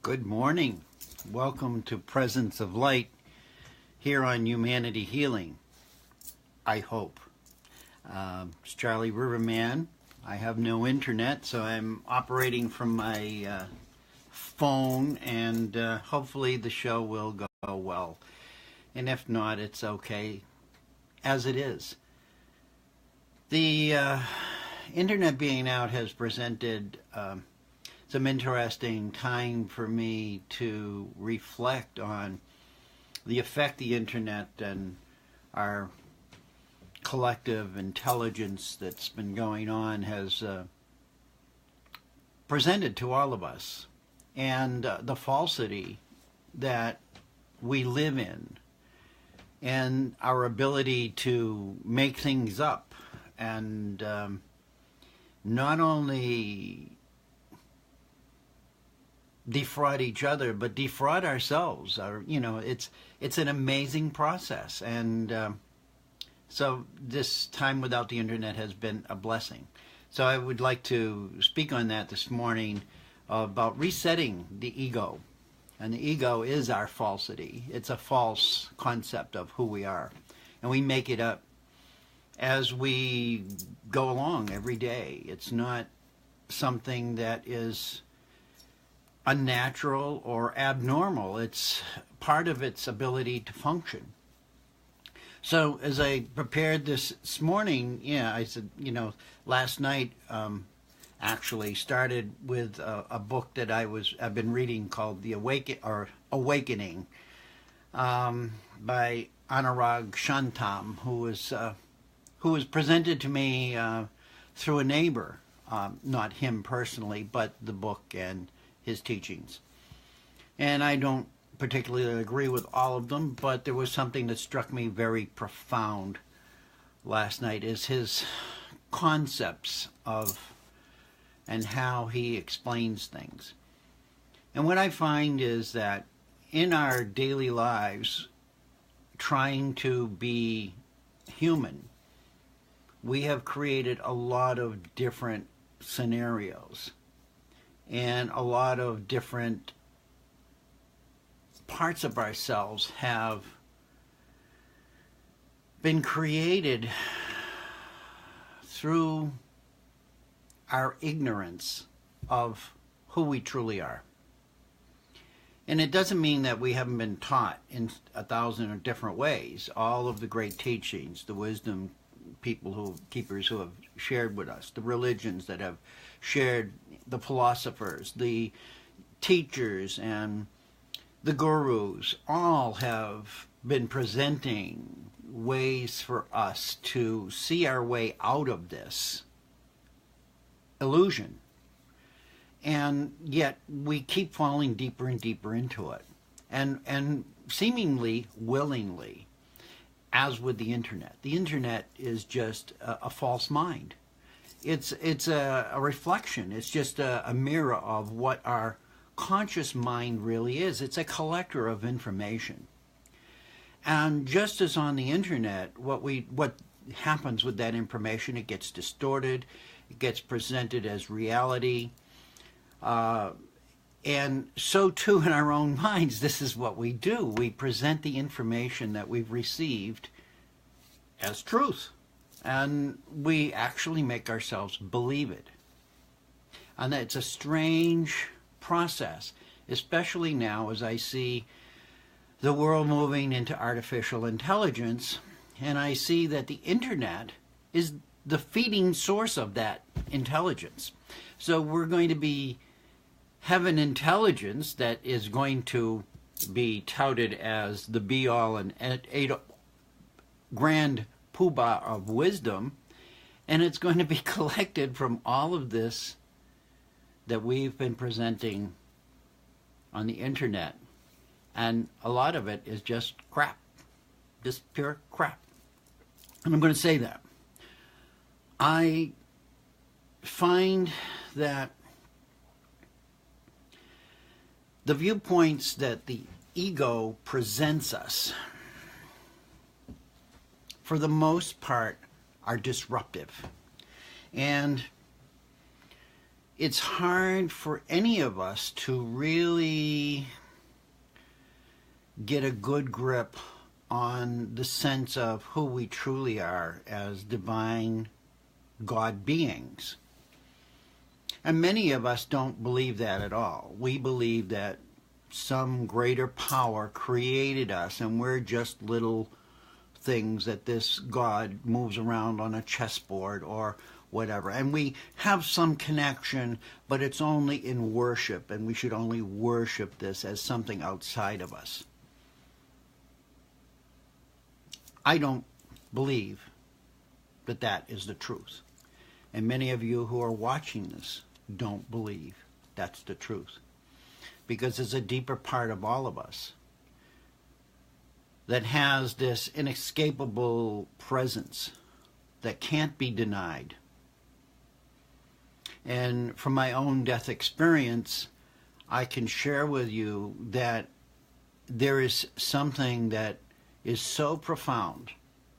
Good morning. Welcome to Presence of Light here on Humanity Healing, I hope. It's Charlie Riverman. I have no internet, so I'm operating from my phone, and hopefully the show will go well. And if not, it's okay as it is. The internet being out has presented some interesting time for me to reflect on the effect the internet and our collective intelligence that's been going on has presented to all of us, and the falsity that we live in, and our ability to make things up and not only defraud each other, but defraud ourselves. It's an amazing process, and so this time without the internet has been a blessing. So I would like to speak on that this morning about resetting the ego. And the ego is our falsity. It's a false concept of who we are, and we make it up as we go along every day. It's not something that is unnatural or abnormal. It's part of its ability to function. So as I prepared this morning, I said, last night actually started with a book that I've been reading called The Awakening by Anurag Shantam, who was presented to me through a neighbor, not him personally, but the book and his teachings. And I don't particularly agree with all of them, but there was something that struck me very profound last night, is his concepts of and how he explains things. And what I find is that in our daily lives, trying to be human, we have created a lot of different scenarios and a lot of different parts of ourselves have been created through our ignorance of who we truly are. And it doesn't mean that we haven't been taught in 1,000 different ways. All of the great teachings, the wisdom keepers who have shared with us, the religions that have shared, the philosophers, the teachers, and the gurus, all have been presenting ways for us to see our way out of this illusion. And yet we keep falling deeper and deeper into it, and seemingly willingly, as with the internet. The internet is just a false mind. It's a reflection. It's just a mirror of what our conscious mind really is. It's a collector of information. And just as on the internet, what happens with that information, it gets distorted, it gets presented as reality, and so too in our own minds, this is what we do. We present the information that we've received as truth, and we actually make ourselves believe it. And it's a strange process, especially now as I see the world moving into artificial intelligence, and I see that the internet is the feeding source of that intelligence. So we're going to have an intelligence that is going to be touted as the be-all and grand poobah of wisdom, and it's going to be collected from all of this that we've been presenting on the internet. And a lot of it is just crap, just pure crap. And I'm going to say that. I find that the viewpoints that the ego presents us, for the most part, are disruptive. And it's hard for any of us to really get a good grip on the sense of who we truly are as divine God beings. And many of us don't believe that at all. We believe that some greater power created us and we're just little things that this God moves around on a chessboard or whatever. And we have some connection, but it's only in worship, and we should only worship this as something outside of us. I don't believe that that is the truth. And many of you who are watching this don't believe that's the truth. Because there's a deeper part of all of us that has this inescapable presence that can't be denied. And from my own death experience, I can share with you that there is something that is so profound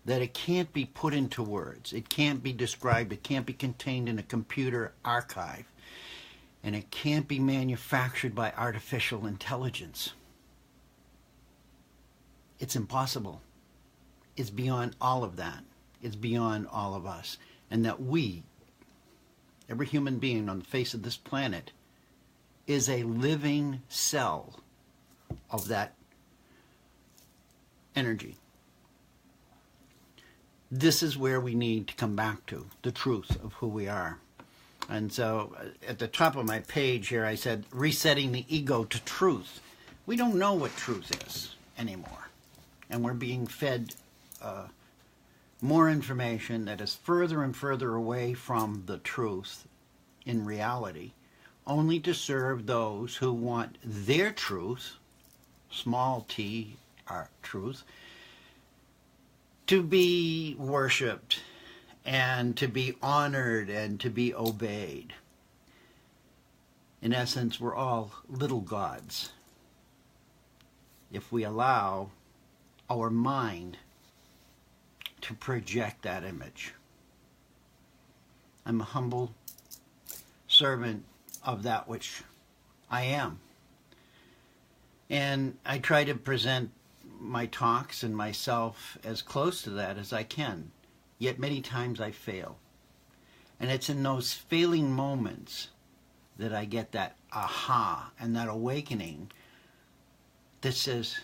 that it can't be put into words. It can't be described. It can't be contained in a computer archive. And it can't be manufactured by artificial intelligence. It's impossible. It's beyond all of that. It's beyond all of us. And that we, every human being on the face of this planet, is a living cell of that energy. This is where we need to come back to, the truth of who we are. And so at the top of my page here, I said, resetting the ego to truth. We don't know what truth is anymore. And we're being fed more information that is further and further away from the truth in reality, only to serve those who want their truth, small t, our truth, to be worshipped and to be honored and to be obeyed. In essence, we're all little gods if we allow our mind to project that image. I'm a humble servant of that which I am. And I try to present my talks and myself as close to that as I can. Yet many times I fail. And it's in those failing moments that I get that aha and that awakening that says,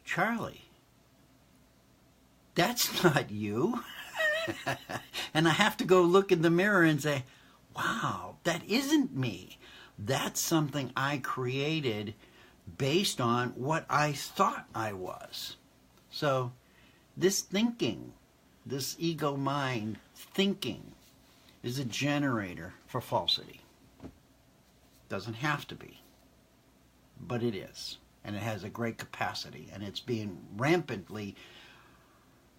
Charlie, that's not you. And I have to go look in the mirror and say, wow, that isn't me. That's something I created based on what I thought I was. So this thinking, this ego mind thinking, is a generator for falsity. Doesn't have to be, but it is. And it has a great capacity, and it's being rampantly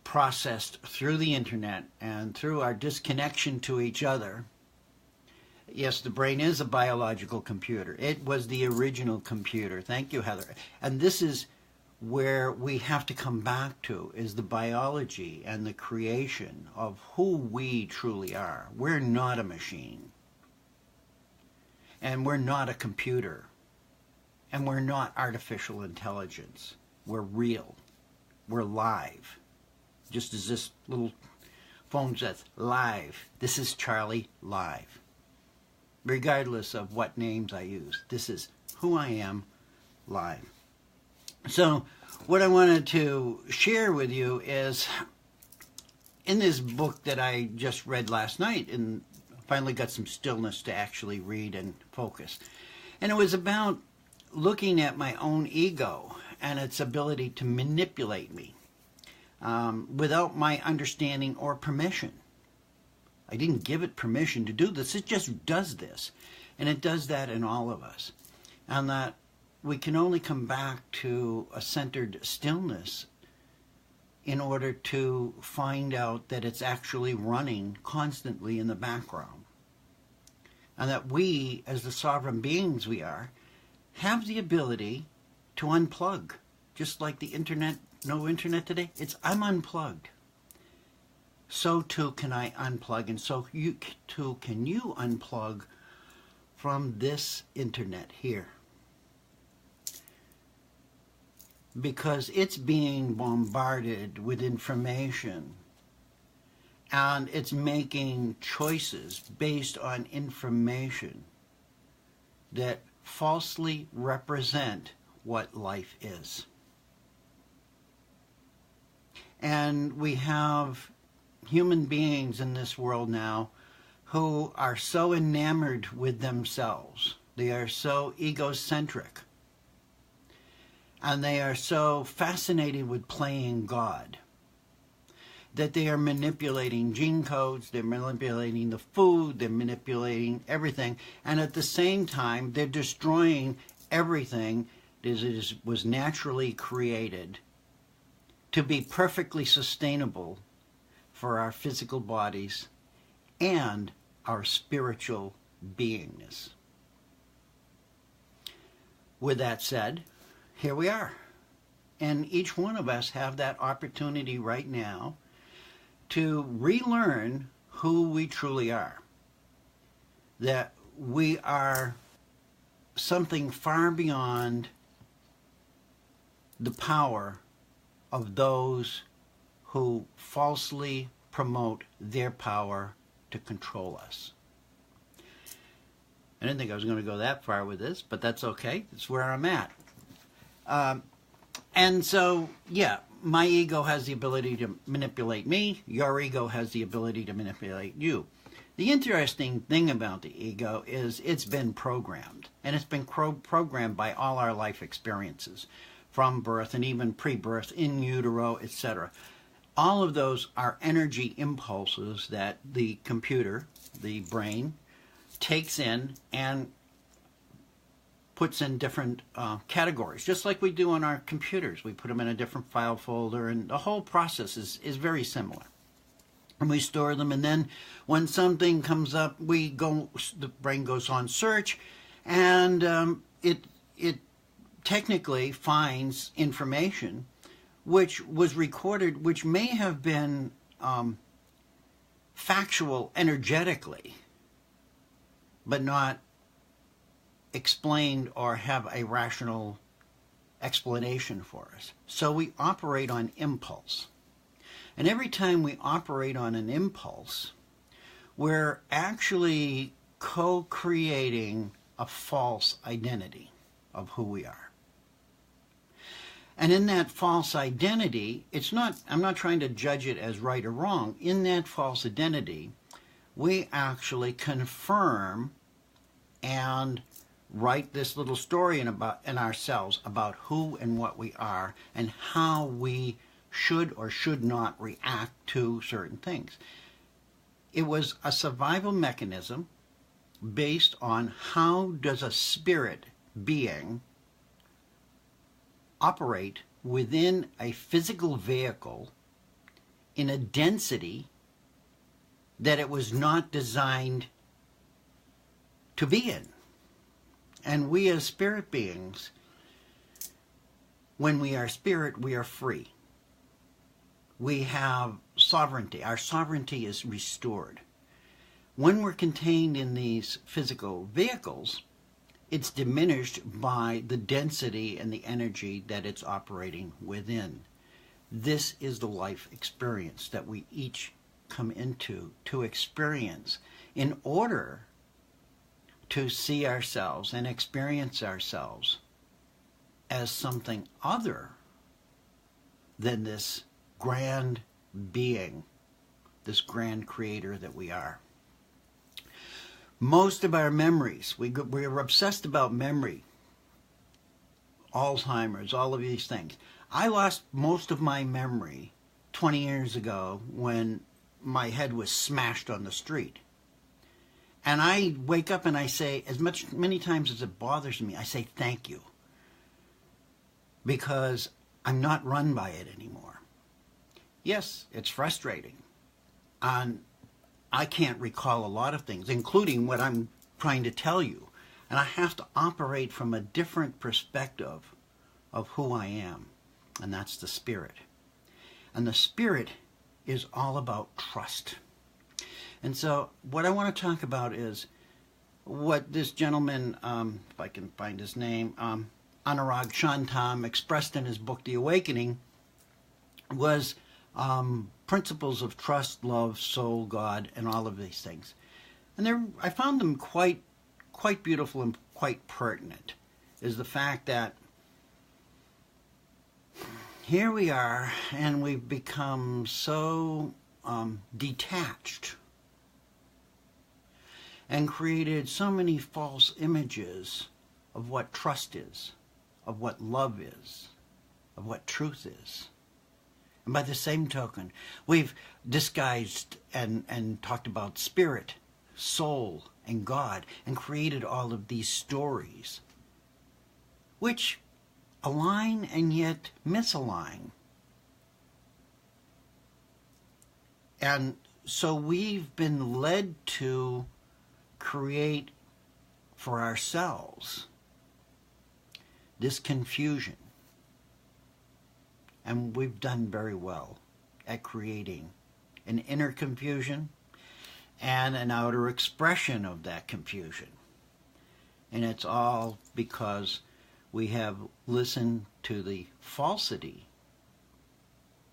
processed through the internet and through our disconnection to each other. Yes, the brain is a biological computer. It was the original computer. Thank you, Heather. And this is where we have to come back to, is the biology and the creation of who we truly are. We're not a machine. And we're not a computer. And we're not artificial intelligence. We're real. We're live. Just as this little phone says, live. This is Charlie live. Regardless of what names I use. This is who I am live. So what I wanted to share with you is, in this book that I just read last night, and finally got some stillness to actually read and focus. And it was about looking at my own ego and its ability to manipulate me without my understanding or permission. I didn't give it permission to do this. It just does this. And it does that in all of us. And that we can only come back to a centered stillness in order to find out that it's actually running constantly in the background. And that we, as the sovereign beings we are, have the ability to unplug. Just like the internet, no internet today, I'm unplugged. So too can I unplug, and so too can you unplug from this internet here. Because it's being bombarded with information, and it's making choices based on information that falsely represent what life is. And we have human beings in this world now who are so enamored with themselves. They are so egocentric. And they are so fascinated with playing God that they are manipulating gene codes, they're manipulating the food, they're manipulating everything. And at the same time, they're destroying everything that was naturally created to be perfectly sustainable for our physical bodies and our spiritual beingness. With that said, here we are. And each one of us have that opportunity right now to relearn who we truly are. That we are something far beyond the power of those who falsely promote their power to control us. I didn't think I was going to go that far with this, but that's okay. That's where I'm at. And so, yeah, my ego has the ability to manipulate me. Your ego has the ability to manipulate you. The interesting thing about the ego is it's been programmed. And it's been programmed by all our life experiences, from birth and even pre-birth, in utero, etc. All of those are energy impulses that the computer, the brain, takes in and puts in different categories, just like we do on our computers. We put them in a different file folder, and the whole process is very similar. And we store them, and then when something comes up, the brain goes on search, and it technically finds information which was recorded, which may have been factual energetically, but not explained or have a rational explanation for us. So we operate on impulse. And every time we operate on an impulse, we're actually co-creating a false identity of who we are. And in that false identity, I'm not trying to judge it as right or wrong. In that false identity, we actually confirm and write this little story in ourselves about who and what we are and how we should or should not react to certain things. It was a survival mechanism based on how does a spirit being operate within a physical vehicle in a density that it was not designed to be in. And we as spirit beings, when we are spirit, we are free. We have sovereignty. Our sovereignty is restored. When we're contained in these physical vehicles, it's diminished by the density and the energy that it's operating within. This is the life experience that we each come into to experience in order to see ourselves and experience ourselves as something other than this grand being, this grand creator that we are. Most of our memories, we're obsessed about memory, Alzheimer's, all of these things. I lost most of my memory 20 years ago when my head was smashed on the street. And I wake up and I say, many times as it bothers me, I say thank you. Because I'm not run by it anymore. Yes, it's frustrating. And I can't recall a lot of things, including what I'm trying to tell you. And I have to operate from a different perspective of who I am. And that's the spirit. And the spirit is all about trust. And so what I want to talk about is what this gentleman, if I can find his name, Anurag Shantam, expressed in his book, The Awakening, was principles of trust, love, soul, God, and all of these things. And I found them quite beautiful and quite pertinent, is the fact that here we are, and we've become so detached and created so many false images of what trust is, of what love is, of what truth is. And by the same token, we've disguised and talked about spirit, soul, and God, and created all of these stories, which align and yet misalign. And so we've been led to create for ourselves this confusion. And we've done very well at creating an inner confusion and an outer expression of that confusion. And it's all because we have listened to the falsity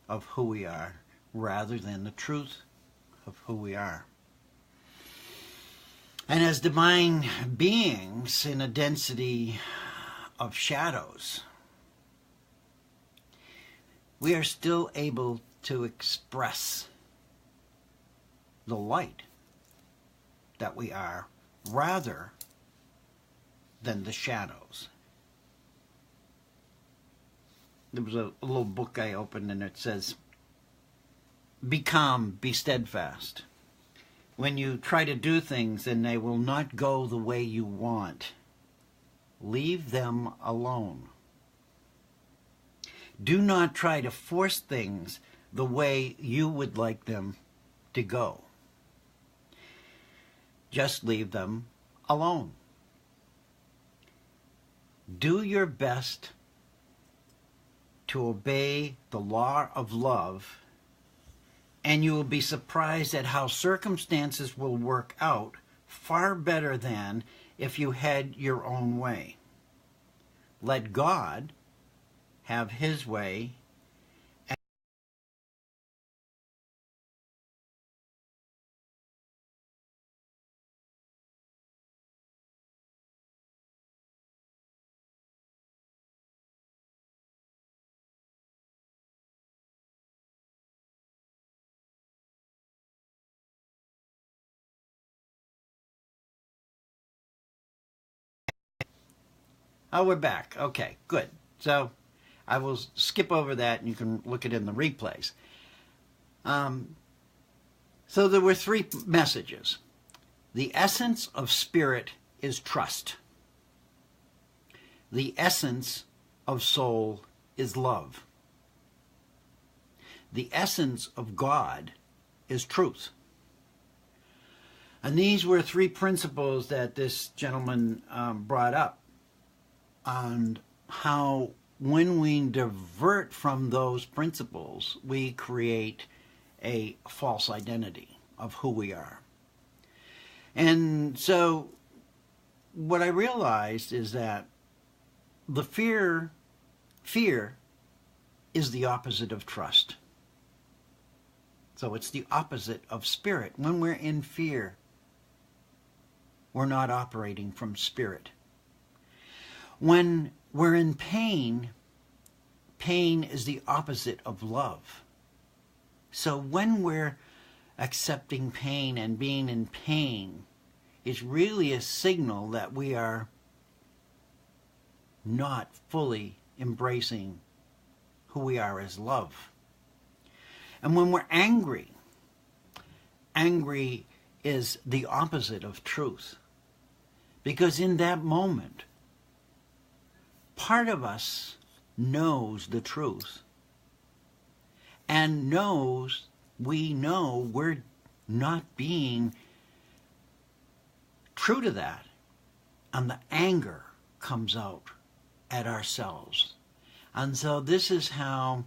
of who we are rather than the truth of who we are. And as divine beings in a density of shadows, we are still able to express the light that we are rather than the shadows. There was a little book I opened and it says, "Be calm, be steadfast. When you try to do things and they will not go the way you want, leave them alone. Do not try to force things the way you would like them to go. Just leave them alone. Do your best to obey the law of love, and you will be surprised at how circumstances will work out far better than if you had your own way. Let God have his way, Oh, we're back. Okay, good. So I will skip over that and you can look at it in the replays. So there were three messages. The essence of spirit is trust. The essence of soul is love. The essence of God is truth. And these were three principles that this gentleman brought up. And how when we divert from those principles, we create a false identity of who we are. And so what I realized is that the fear is the opposite of trust. So it's the opposite of spirit. When we're in fear, we're not operating from spirit. When we're in pain, pain is the opposite of love. So when we're accepting pain and being in pain, it's really a signal that we are not fully embracing who we are as love. And when we're angry, angry is the opposite of truth. Because in that moment, part of us knows the truth and we know we're not being true to that. And the anger comes out at ourselves. And so this is how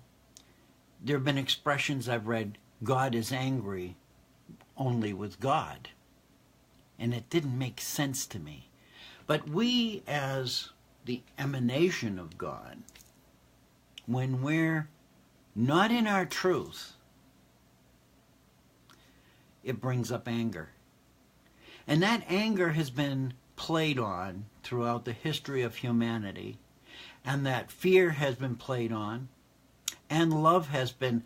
there have been expressions I've read, God is angry only with God. and it didn't make sense to me. But we, as the emanation of God, when we're not in our truth, it brings up anger. And that anger has been played on throughout the history of humanity, and that fear has been played on, and love has been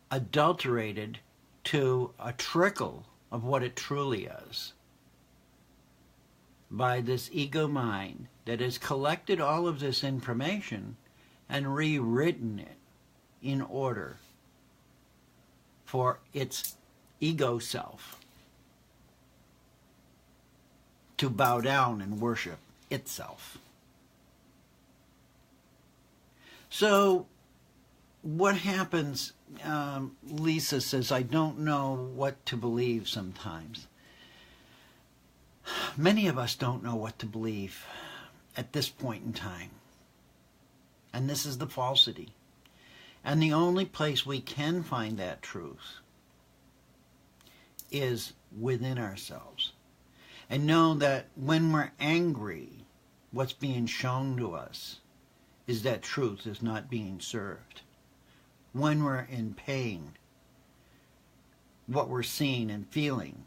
adulterated to a trickle of what it truly is by this ego mind that has collected all of this information and rewritten it in order for its ego self to bow down and worship itself. So what happens, Lisa says, I don't know what to believe sometimes. Many of us don't know what to believe at this point in time. And this is the falsity. And the only place we can find that truth is within ourselves. And know that when we're angry, what's being shown to us is that truth is not being served. When we're in pain, what we're seeing and feeling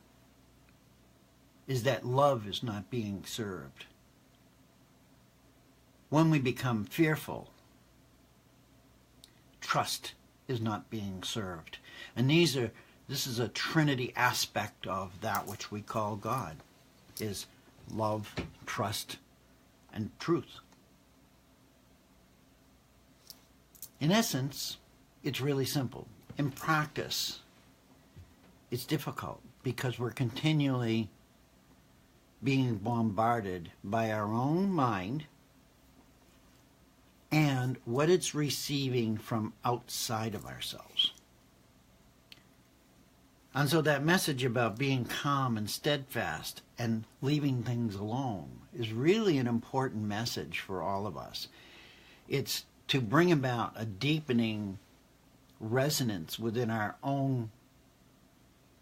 is that love is not being served. When we become fearful, trust is not being served. And this is a Trinity aspect of that which we call God, is love, trust, and truth. In essence, it's really simple. In practice, it's difficult because we're continually being bombarded by our own mind and what it's receiving from outside of ourselves. And so that message about being calm and steadfast and leaving things alone is really an important message for all of us. It's to bring about a deepening resonance within our own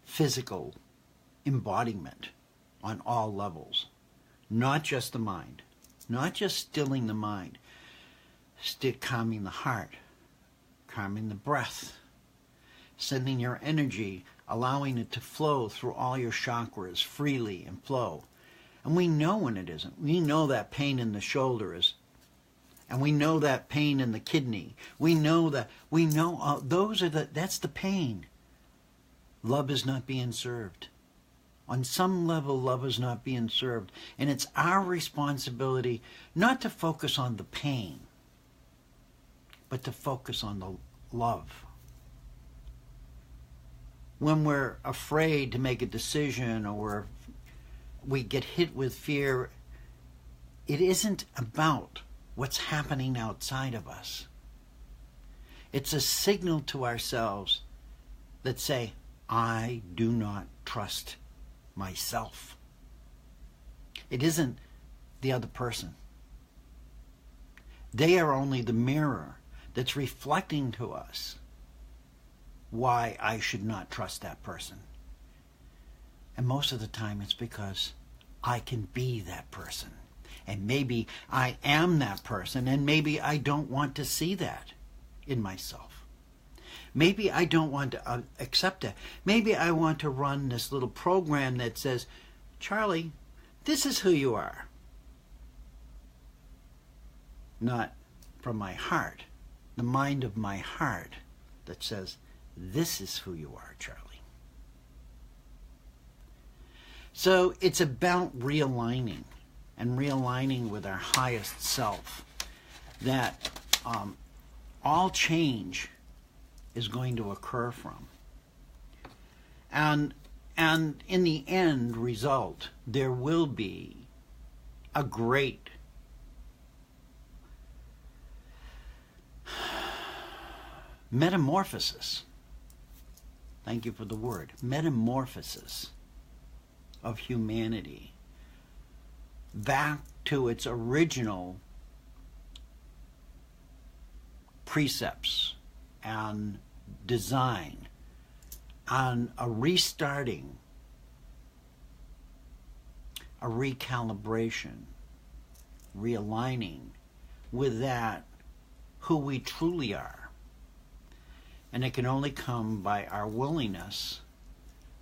physical embodiment on all levels. Not just the mind, not just stilling the mind, calming the heart, calming the breath, sending your energy, allowing it to flow through all your chakras freely and flow. And we know when it isn't. We know that pain in the shoulder is, and we know that pain in the kidney. That's the pain. Love is not being served. On some level, love is not being served. And it's our responsibility not to focus on the pain, but to focus on the love. When we're afraid to make a decision or we get hit with fear, it isn't about what's happening outside of us. It's a signal to ourselves that say, I do not trust myself. It isn't the other person. They are only the mirror that's reflecting to us why I should not trust that person. And most of the time it's because I can be that person. And maybe I am that person, and maybe I don't want to see that in myself. Maybe I don't want to accept that. Maybe I want to run this little program that says, Charlie, this is who you are. Not from my heart, the mind of my heart that says, this is who you are, Charlie. So it's about realigning and realigning with our highest self, that all change is going to occur from. And in the end result, there will be a great metamorphosis. Thank you for the word. Metamorphosis of humanity back to its original precepts and design, on a restarting a recalibration, realigning with that who we truly are. And it can only come by our willingness.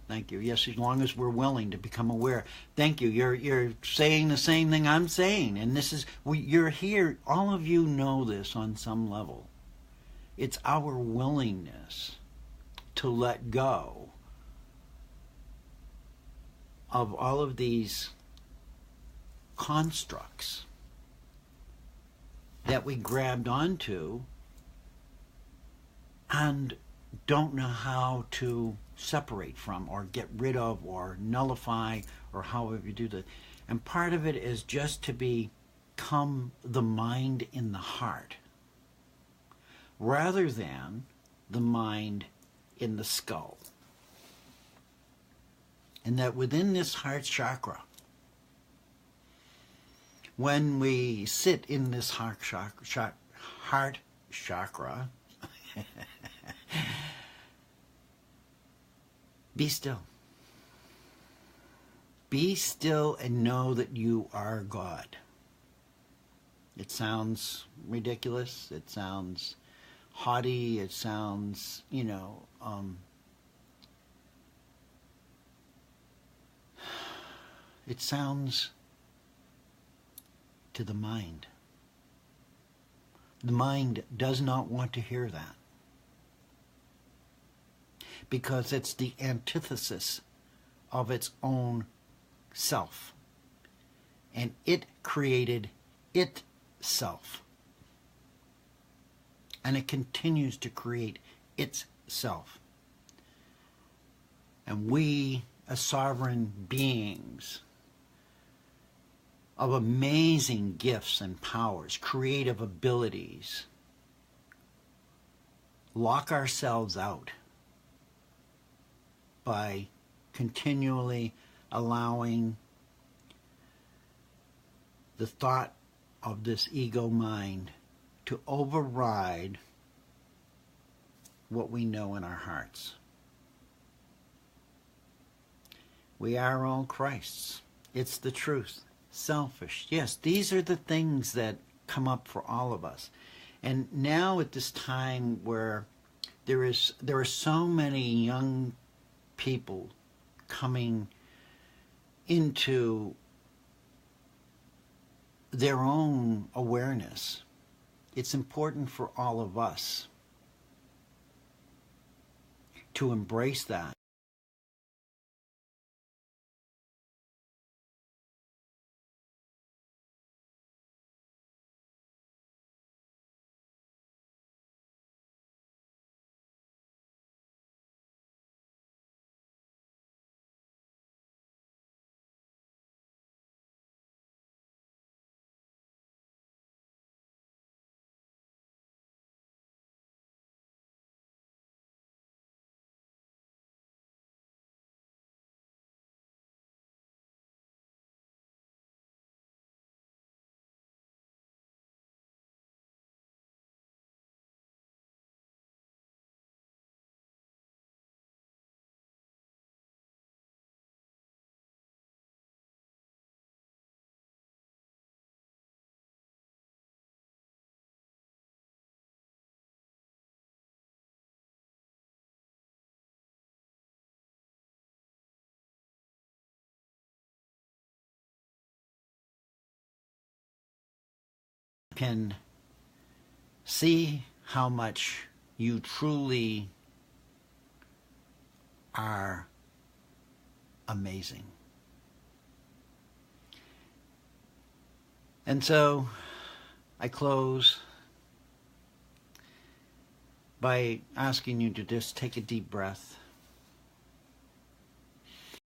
Thank you. Yes, as long as we're willing to become aware. Thank you. You're saying the same thing I'm saying, and this is you're here. All of you know this on some level. It's our willingness to let go of all of these constructs that we grabbed onto and don't know how to separate from or get rid of or nullify or however you do that. And part of it is just to become the mind in the heart rather than the mind in the skull. And that within this heart chakra, when we sit in this heart chakra, be still. Be still and know that you are God. It sounds ridiculous. It sounds haughty. It sounds, it sounds to the mind. The mind does not want to hear that, because it's the antithesis of its own self. And it created itself. And it continues to create itself. And we, as sovereign beings of amazing gifts and powers, creative abilities, lock ourselves out by continually allowing the thought of this ego mind to override what we know in our hearts. We are all Christs. It's the truth. Selfish. Yes, these are the things that come up for all of us. And now at this time where there are so many young people coming into their own awareness, it's important for all of us to embrace that. Can see how much you truly are amazing. And so I close by asking you to just take a deep breath.